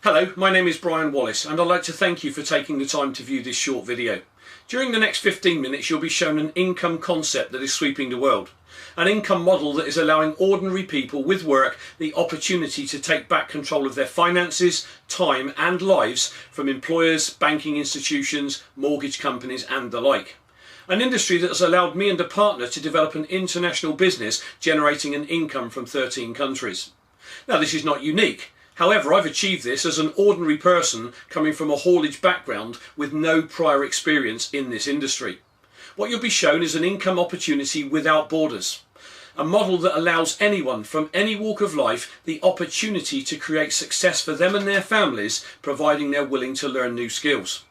Hello, my name is Brian Wallace and I'd like to thank you for taking the time to view this short video. During the next 15 minutes you'll be shown an income concept that is sweeping the world. An income model that is allowing ordinary people with work the opportunity to take back control of their finances, time and lives from employers, banking institutions, mortgage companies and the like. An industry that has allowed me and a partner to develop an international business generating an income from 13 countries. Now this is not unique. However, I've achieved this as an ordinary person coming from a haulage background with no prior experience in this industry. What you'll be shown is an income opportunity without borders. A model that allows anyone from any walk of life the opportunity to create success for them and their families, providing they're willing to learn new skills.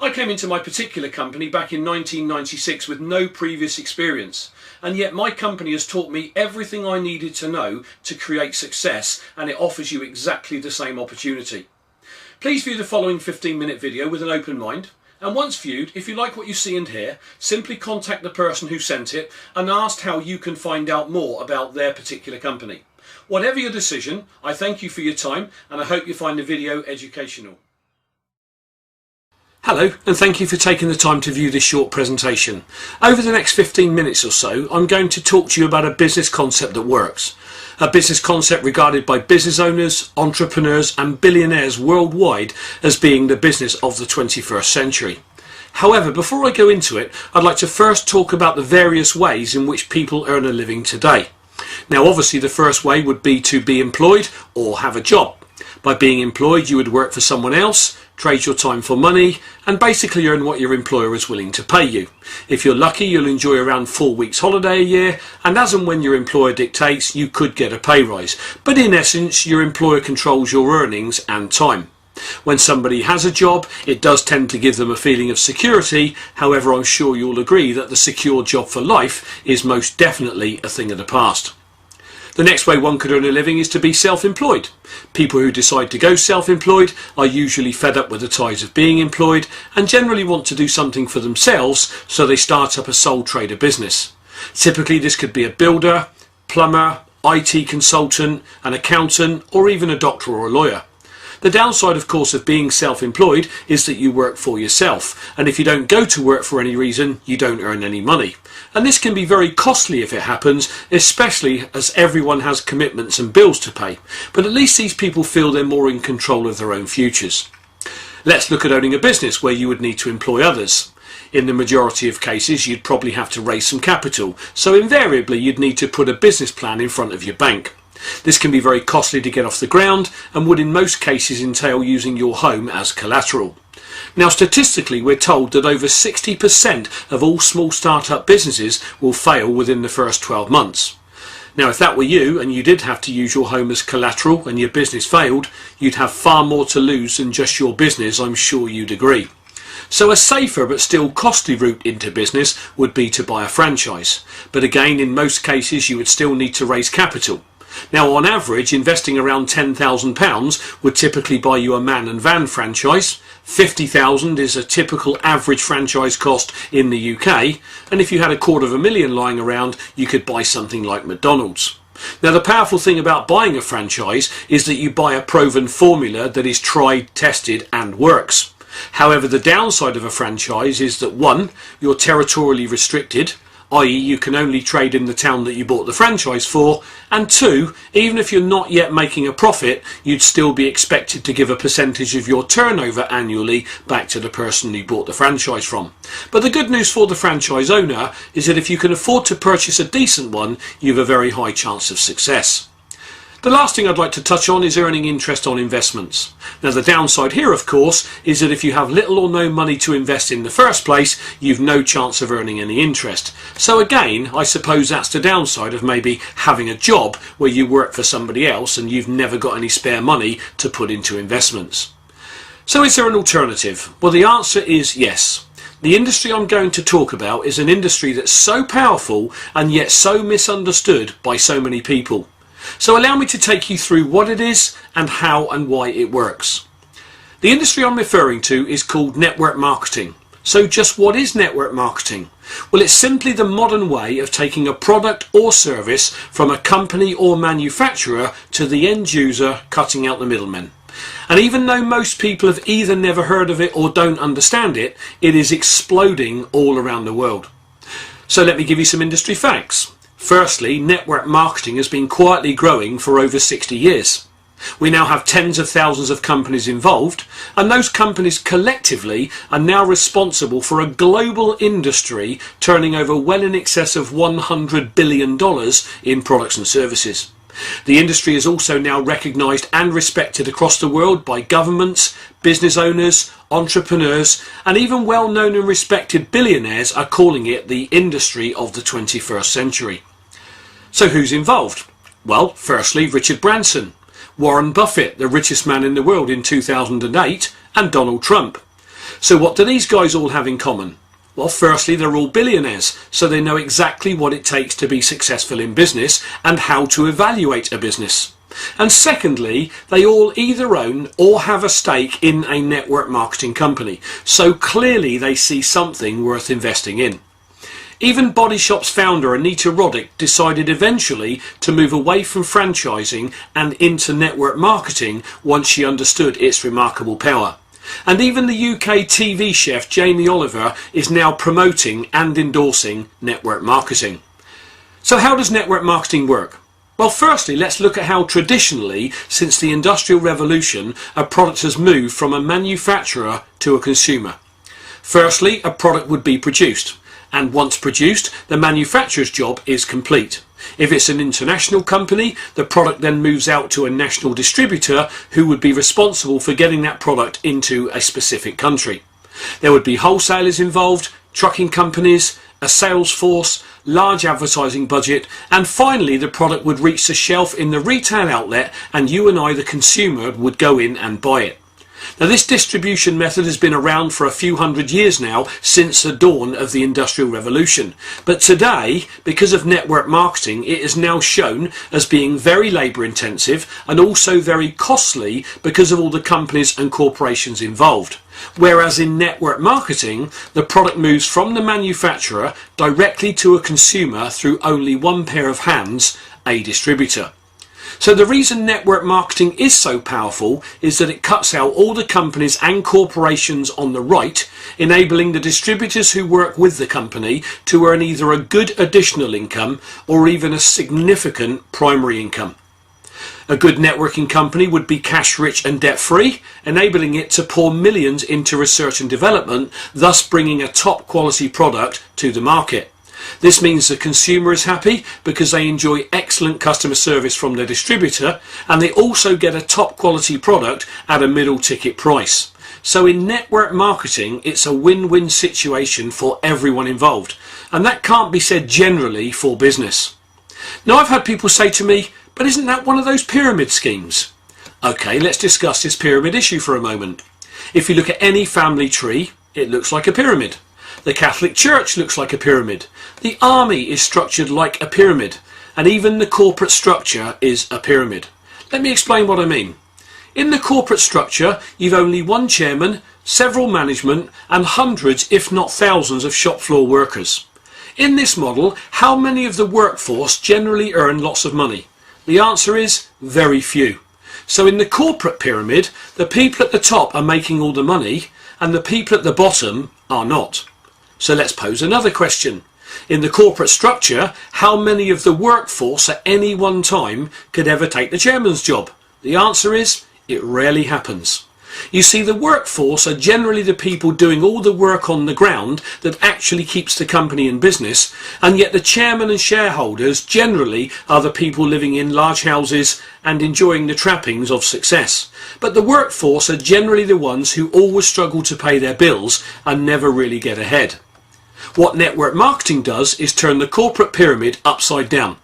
I came into my particular company back in 1996 with no previous experience, and yet my company has taught me everything I needed to know to create success, and it offers you exactly the same opportunity. Please view the following 15-minute video with an open mind, and once viewed, if you like what you see and hear, simply contact the person who sent it and ask how you can find out more about their particular company. Whatever your decision, I thank you for your time and I hope you find the video educational. Hello, and thank you for taking the time to view this short presentation. Over the next 15 minutes or so, I'm going to talk to you about a business concept that works. A business concept regarded by business owners, entrepreneurs and billionaires worldwide as being the business of the 21st century. However, before I go into it, I'd like to first talk about the various ways in which people earn a living today. Now obviously the first way would be to be employed or have a job. By being employed you would work for someone else, trade your time for money and basically earn what your employer is willing to pay you. If you're lucky you'll enjoy around 4 weeks holiday a year, and as and when your employer dictates you could get a pay rise, but in essence your employer controls your earnings and time. When somebody has a job it does tend to give them a feeling of security. However, I'm sure you'll agree that the secure job for life is most definitely a thing of the past. The next way one could earn a living is to be self-employed. People who decide to go self-employed are usually fed up with the ties of being employed and generally want to do something for themselves, so they start up a sole trader business. Typically this could be a builder, plumber, IT consultant, an accountant or even a doctor or a lawyer. The downside of course of being self-employed is that you work for yourself, and if you don't go to work for any reason you don't earn any money. And this can be very costly if it happens, especially as everyone has commitments and bills to pay, but at least these people feel they're more in control of their own futures. Let's look at owning a business where you would need to employ others. In the majority of cases you'd probably have to raise some capital, so invariably you'd need to put a business plan in front of your bank. This can be very costly to get off the ground and would in most cases entail using your home as collateral. Now statistically we're told that over 60% of all small start-up businesses will fail within the first 12 months. Now if that were you and you did have to use your home as collateral and your business failed, you'd have far more to lose than just your business, I'm sure you'd agree. So a safer but still costly route into business would be to buy a franchise, but again in most cases you would still need to raise capital. Now on average investing around £10,000 would typically buy you a man and van franchise. £50,000 is a typical average franchise cost in the UK, and if you had £250,000 lying around you could buy something like McDonald's. Now the powerful thing about buying a franchise is that you buy a proven formula that is tried, tested and works. However, the downside of a franchise is that 1. You're territorially restricted, i.e. you can only trade in the town that you bought the franchise for, and 2, even if you're not yet making a profit, you'd still be expected to give a percentage of your turnover annually back to the person you bought the franchise from. But the good news for the franchise owner is that if you can afford to purchase a decent one, you have a very high chance of success. The last thing I'd like to touch on is earning interest on investments. Now the downside here of course is that if you have little or no money to invest in the first place, you've no chance of earning any interest. So again, I suppose that's the downside of maybe having a job where you work for somebody else and you've never got any spare money to put into investments. So is there an alternative? Well, the answer is yes. The industry I'm going to talk about is an industry that's so powerful and yet so misunderstood by so many people. So allow me to take you through what it is and how and why it works. The industry I'm referring to is called network marketing. So just what is network marketing? Well, it's simply the modern way of taking a product or service from a company or manufacturer to the end user, cutting out the middlemen. And even though most people have either never heard of it or don't understand it, it is exploding all around the world. So let me give you some industry facts. Firstly, network marketing has been quietly growing for over 60 years. We now have tens of thousands of companies involved, and those companies collectively are now responsible for a global industry turning over well in excess of $100 billion in products and services. The industry is also now recognised and respected across the world by governments, business owners, entrepreneurs, and even well-known and respected billionaires are calling it the industry of the 21st century. So who's involved? Well, firstly, Richard Branson, Warren Buffett, the richest man in the world in 2008, and Donald Trump. So what do these guys all have in common? Well, firstly, they're all billionaires, so they know exactly what it takes to be successful in business and how to evaluate a business. And secondly, they all either own or have a stake in a network marketing company, so clearly they see something worth investing in. Even Body Shop's founder Anita Roddick decided eventually to move away from franchising and into network marketing once she understood its remarkable power. And even the UK TV chef Jamie Oliver is now promoting and endorsing network marketing. So how does network marketing work? Well, firstly, let's look at how traditionally, since the Industrial Revolution, a product has moved from a manufacturer to a consumer. Firstly, a product would be produced. And once produced, the manufacturer's job is complete. If it's an international company, the product then moves out to a national distributor who would be responsible for getting that product into a specific country. There would be wholesalers involved, trucking companies, a sales force, large advertising budget, and finally the product would reach the shelf in the retail outlet and you and I, the consumer, would go in and buy it. Now, this distribution method has been around for a few hundred years now, since the dawn of the Industrial Revolution. But today, because of network marketing, it is now shown as being very labour intensive and also very costly because of all the companies and corporations involved. Whereas in network marketing, the product moves from the manufacturer directly to a consumer through only one pair of hands, a distributor. So the reason network marketing is so powerful is that it cuts out all the companies and corporations on the right, enabling the distributors who work with the company to earn either a good additional income or even a significant primary income. A good networking company would be cash rich and debt free, enabling it to pour millions into research and development, thus bringing a top quality product to the market. This means the consumer is happy because they enjoy excellent customer service from their distributor, and they also get a top quality product at a middle ticket price. So in network marketing, it's a win-win situation for everyone involved, and that can't be said generally for business. Now, I've had people say to me, but isn't that one of those pyramid schemes? Okay, let's discuss this pyramid issue for a moment. If you look at any family tree, it looks like a pyramid. The Catholic Church looks like a pyramid. The army is structured like a pyramid. And even the corporate structure is a pyramid. Let me explain what I mean. In the corporate structure, you've only one chairman, several management, and hundreds, if not thousands, of shop floor workers. In this model, how many of the workforce generally earn lots of money? The answer is very few. So in the corporate pyramid, the people at the top are making all the money, and the people at the bottom are not. So let's pose another question. In the corporate structure, how many of the workforce at any one time could ever take the chairman's job? The answer is, it rarely happens. You see, the workforce are generally the people doing all the work on the ground that actually keeps the company in business, and yet the chairman and shareholders generally are the people living in large houses and enjoying the trappings of success. But the workforce are generally the ones who always struggle to pay their bills and never really get ahead. What network marketing does is turn the corporate pyramid upside down.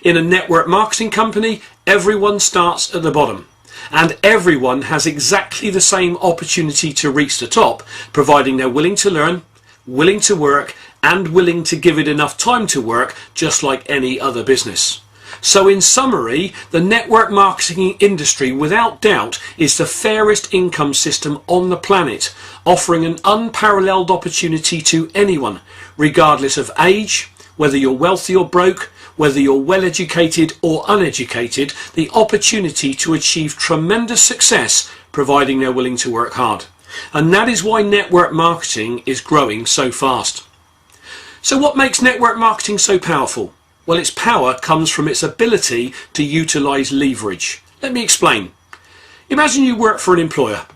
In a network marketing company, everyone starts at the bottom, and everyone has exactly the same opportunity to reach the top, providing they're willing to learn, willing to work, and willing to give it enough time to work, just like any other business. So in summary, the network marketing industry without doubt is the fairest income system on the planet, offering an unparalleled opportunity to anyone, regardless of age, whether you're wealthy or broke, whether you're well educated or uneducated, the opportunity to achieve tremendous success providing they're willing to work hard. And that is why network marketing is growing so fast. So what makes network marketing so powerful? Well, its power comes from its ability to utilize leverage. Let me explain. Imagine you work for an employer.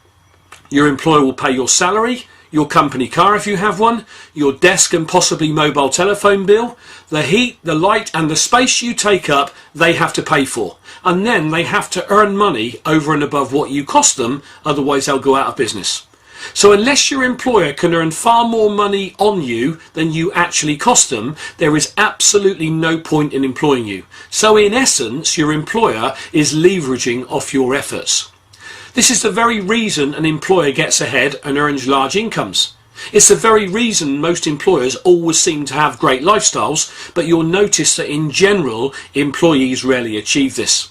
Your employer will pay your salary, your company car if you have one, your desk and possibly mobile telephone bill, the heat, the light and the space you take up, they have to pay for. And then they have to earn money over and above what you cost them, otherwise they'll go out of business. So unless your employer can earn far more money on you than you actually cost them, there is absolutely no point in employing you. So in essence, your employer is leveraging off your efforts. This is the very reason an employer gets ahead and earns large incomes. It's the very reason most employers always seem to have great lifestyles, but you'll notice that in general, employees rarely achieve this.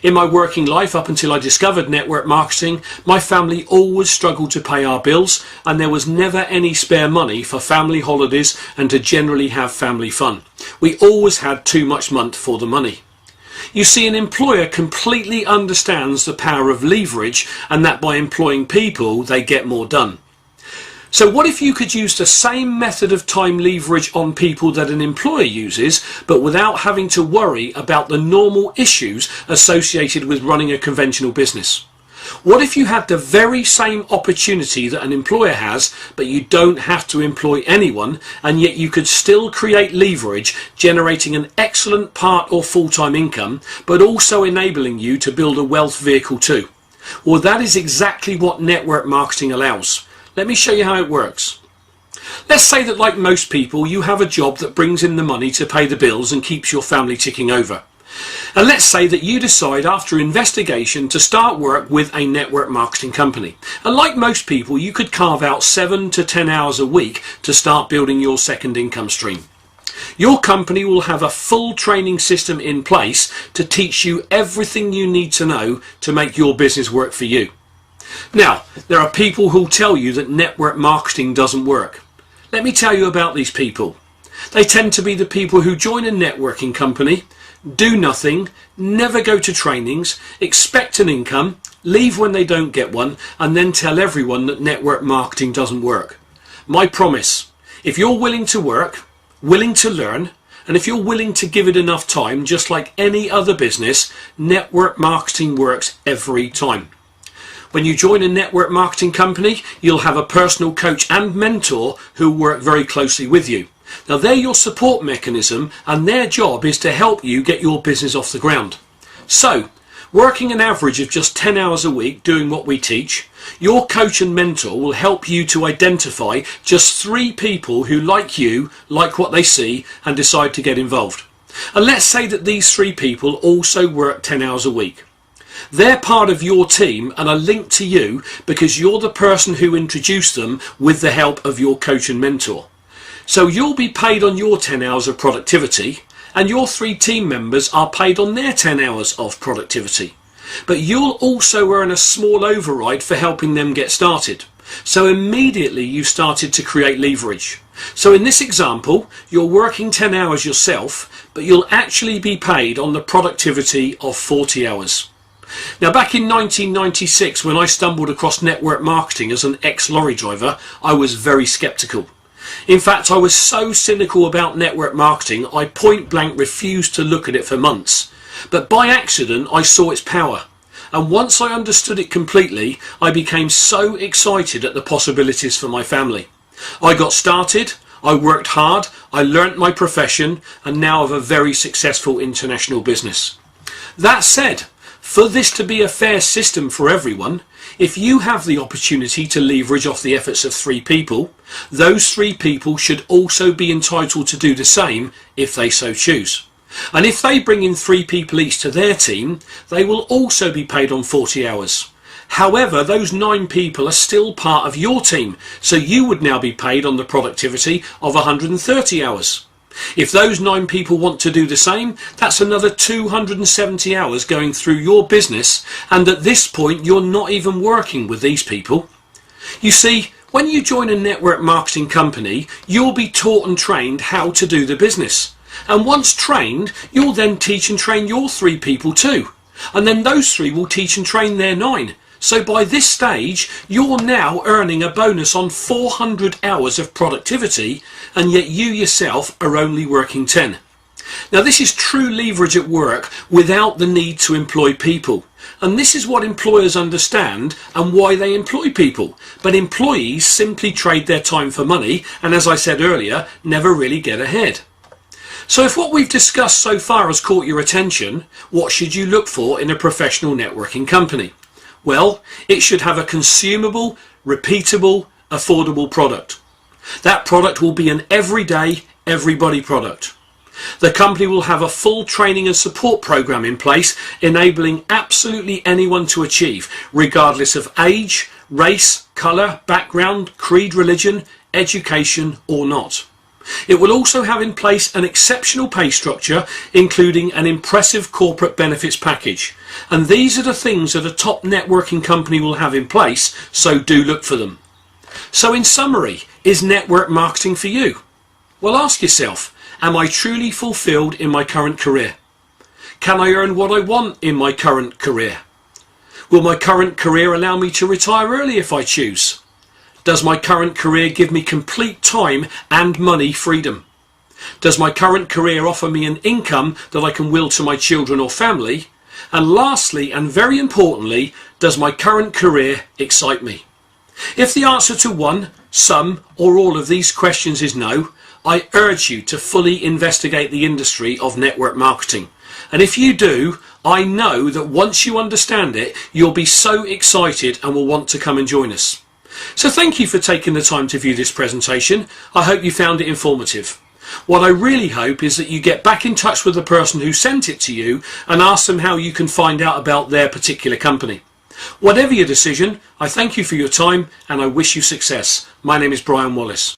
In my working life, up until I discovered network marketing, my family always struggled to pay our bills, and there was never any spare money for family holidays and to generally have family fun. We always had too much money for the money. You see, an employer completely understands the power of leverage and that by employing people, they get more done. So what if you could use the same method of time leverage on people that an employer uses, but without having to worry about the normal issues associated with running a conventional business? What if you had the very same opportunity that an employer has, but you don't have to employ anyone, and yet you could still create leverage, generating an excellent part or full-time income, but also enabling you to build a wealth vehicle too? Well, that is exactly what network marketing allows. Let me show you how it works. Let's say that, like most people, you have a job that brings in the money to pay the bills and keeps your family ticking over. And let's say that you decide after investigation to start work with a network marketing company. And like most people, you could carve out 7 to 10 hours a week to start building your second income stream. Your company will have a full training system in place to teach you everything you need to know to make your business work for you. Now, there are people who tell you that network marketing doesn't work. Let me tell you about these people. They tend to be the people who join a networking company, do nothing, never go to trainings, expect an income, leave when they don't get one, and then tell everyone that network marketing doesn't work. My promise, if you're willing to work, willing to learn, and if you're willing to give it enough time, just like any other business, network marketing works every time. When you join a network marketing company, you'll have a personal coach and mentor who work very closely with you. Now, they're your support mechanism, and their job is to help you get your business off the ground. So, working an average of just 10 hours a week doing what we teach, your coach and mentor will help you to identify just 3 people who, like you, like what they see and decide to get involved. And let's say that these 3 people also work 10 hours a week. They're part of your team and are linked to you because you're the person who introduced them with the help of your coach and mentor. So you'll be paid on your 10 hours of productivity, and your 3 team members are paid on their 10 hours of productivity. But you'll also earn a small override for helping them get started. So immediately you started to create leverage. So in this example, you're working 10 hours yourself, but you'll actually be paid on the productivity of 40 hours. Now, back in 1996, when I stumbled across network marketing as an ex-lorry driver, I was very skeptical. In fact, I was so cynical about network marketing, I point blank refused to look at it for months. But by accident, I saw its power. And once I understood it completely, I became so excited at the possibilities for my family. I got started, I worked hard, I learnt my profession, and now have a very successful international business. That said, for this to be a fair system for everyone, if you have the opportunity to leverage off the efforts of 3 people, those 3 people should also be entitled to do the same if they so choose. And if they bring in 3 people each to their team, they will also be paid on 40 hours. However, those 9 people are still part of your team, so you would now be paid on the productivity of 130 hours. If those 9 people want to do the same, that's another 270 hours going through your business, and at this point you're not even working with these people. You see, when you join a network marketing company, you'll be taught and trained how to do the business. And once trained, you'll then teach and train your 3 people too. And then those 3 will teach and train their 9. So by this stage, you're now earning a bonus on 400 hours of productivity, and yet you yourself are only working 10. Now this is true leverage at work without the need to employ people. And this is what employers understand and why they employ people. But employees simply trade their time for money, and as I said earlier, never really get ahead. So if what we've discussed so far has caught your attention, what should you look for in a professional networking company? Well, it should have a consumable, repeatable, affordable product. That product will be an everyday, everybody product. The company will have a full training and support program in place, enabling absolutely anyone to achieve, regardless of age, race, colour, background, creed, religion, education or not. It will also have in place an exceptional pay structure, including an impressive corporate benefits package. And these are the things that a top networking company will have in place, so do look for them. So in summary, is network marketing for you? Well, ask yourself, am I truly fulfilled in my current career? Can I earn what I want in my current career? Will my current career allow me to retire early if I choose? Does my current career give me complete time and money freedom? Does my current career offer me an income that I can will to my children or family? And lastly, and very importantly, does my current career excite me? If the answer to one, some, or all of these questions is no, I urge you to fully investigate the industry of network marketing. And if you do, I know that once you understand it, you'll be so excited and will want to come and join us. So thank you for taking the time to view this presentation. I hope you found it informative. What I really hope is that you get back in touch with the person who sent it to you and ask them how you can find out about their particular company. Whatever your decision, I thank you for your time and I wish you success. My name is Brian Wallace.